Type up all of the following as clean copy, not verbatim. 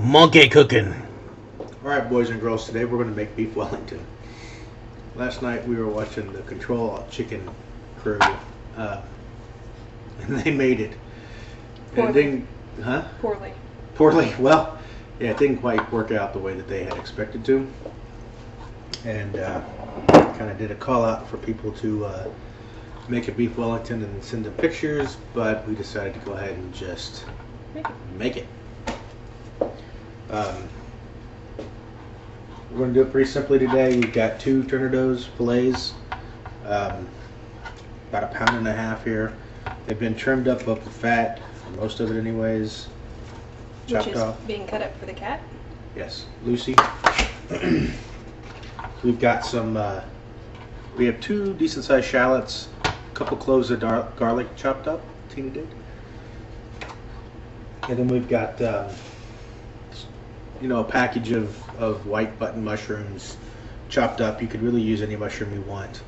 Monkey cooking. Alright, boys and girls, today we're going to make beef Wellington. Last night we were watching the Control Chicken crew, and they made it. And it didn't, Poorly. Poorly. Well, yeah, it didn't quite work out the way that they had expected to. And kind of did a call out for people to make a beef Wellington and send them pictures, but we decided to go ahead and just make it. We're going to do it pretty simply today. We've got 2 Trinidad's fillets, about 1.5 pounds here. They've been trimmed up the fat, most of it anyways. Chopped Which is off. being cut up for the cat. Yes, Lucy. We've got some, we have 2 decent sized shallots, a couple cloves of garlic chopped up, Tina did. And then we've got, a package of white button mushrooms chopped up. You could really use any mushroom you want.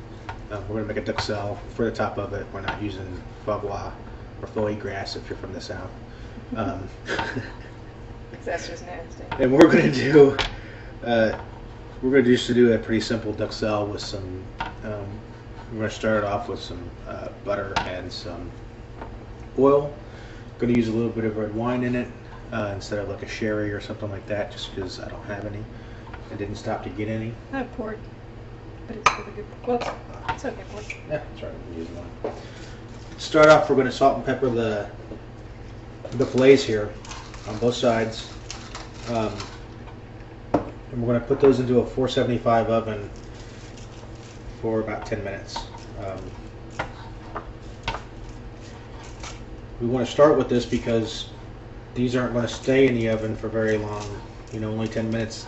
We're going to make a duxelle for the top of it. We're not using favoois or foie grass if you're from the south. That's just nasty. And we're going to just do a pretty simple duxelle with some. We're going to start it off with some butter and some oil. Going to use a little bit of red wine in it. Instead of like a sherry or something like that, just because I don't have any. I didn't stop to get any. I have pork, but it's really good. Well, it's okay pork. Yeah, that's right. I'm using one. Start off, we're going to salt and pepper the fillets here on both sides. And we're going to put those into a 475 oven for about 10 minutes. We want to start with this because these aren't going to stay in the oven for very long, only 10 minutes.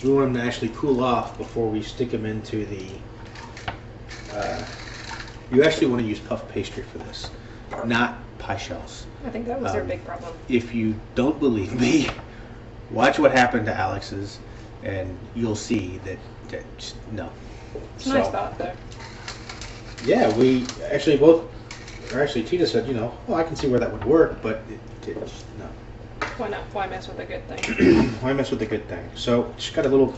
We want them to actually cool off before we stick them into the, you actually want to use puff pastry for this, not pie shells. I think that was their big problem. If you don't believe me, watch what happened to Alex's and you'll see that no. It's a nice thought though. Yeah, we actually Tina said, well, I can see where that would work, but no. Why not? Why mess with a good thing? Why mess with a good thing? So just got a little.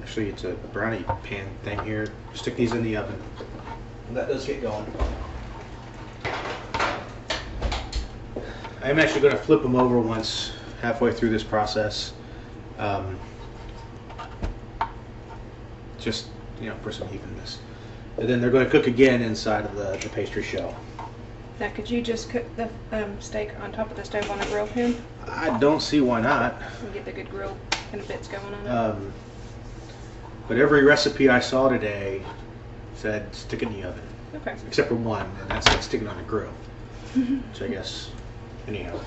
Actually, it's a brownie pan thing here. Stick these in the oven. Let those get going. I'm actually going to flip them over once halfway through this process. Just for some evenness. And then they're going to cook again inside of the pastry shell. Now, could you just cook the steak on top of the stove on a grill pan? I don't see why not. And get the good grill kind of bits going on it. But every recipe I saw today said stick it in the oven. Okay. Except for one, and that said stick it on a grill. Which I guess, anyhow.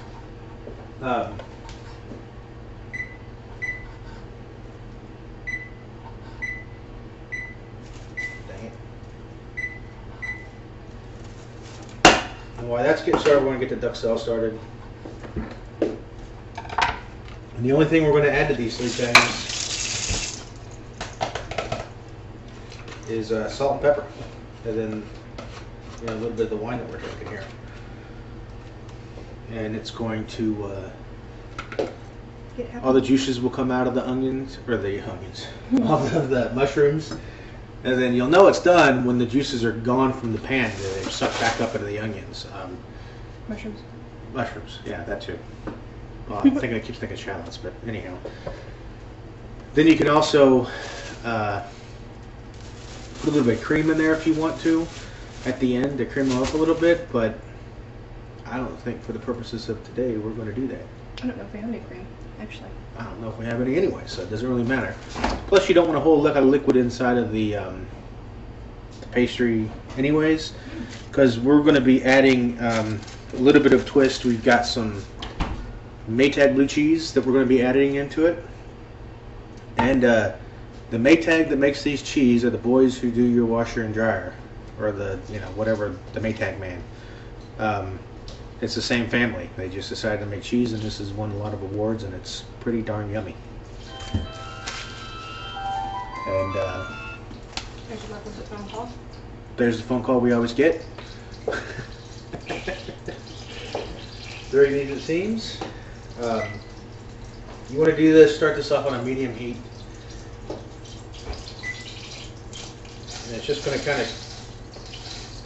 And while that's getting started, we're going to get the duxelle started. And the only thing we're going to add to these 3 things is salt and pepper. And then a little bit of the wine that we're drinking here. And it's going to, all the juices will come out of the onions, or all of the mushrooms. And then you'll know it's done when the juices are gone from the pan. They're sucked back up into the onions. Mushrooms. Mushrooms, yeah, that too. Well, I keep thinking shallots, but anyhow. Then you can also put a little bit of cream in there if you want to at the end to cream them up a little bit, but I don't think for the purposes of today we're going to do that. I don't know if we have any cream, actually. I don't know if we have any anyway, so it doesn't really matter. Plus, you don't want a whole lot of liquid inside of the pastry anyways, because we're going to be adding a little bit of twist. We've got some Maytag blue cheese that we're going to be adding into it. And the Maytag that makes these cheese are the boys who do your washer and dryer, or the, whatever, the Maytag man. It's the same family. They just decided to make cheese, and this has won a lot of awards, and it's pretty darn yummy. And there's the phone call we always get. Very neat it seems. You want to do this, start this off on a medium heat. And it's just going to kind of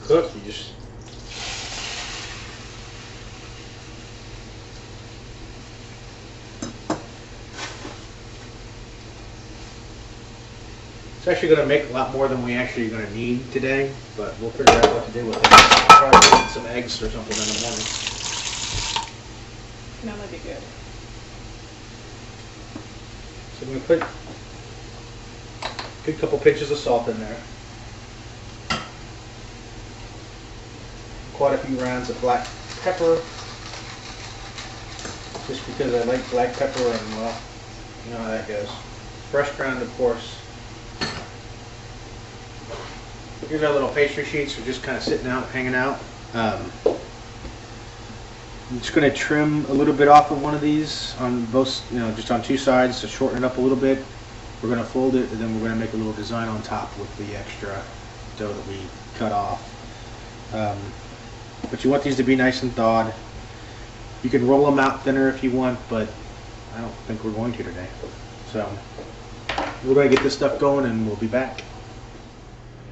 cook. You just it's actually going to make a lot more than we actually are going to need today, but we'll figure out what to do with it. Probably put some eggs or something in the morning. That might be good. So I'm going to put a good couple pinches of salt in there. Quite a few rounds of black pepper, just because I like black pepper and, well, you know how that goes. Fresh ground, of course. Here's our little pastry sheets. We're just kind of sitting out, hanging out. I'm just going to trim a little bit off of one of these on both, just on two sides to shorten it up a little bit. We're going to fold it, and then we're going to make a little design on top with the extra dough that we cut off. But you want these to be nice and thawed. You can roll them out thinner if you want, but I don't think we're going to today. So we're going to get this stuff going, and we'll be back.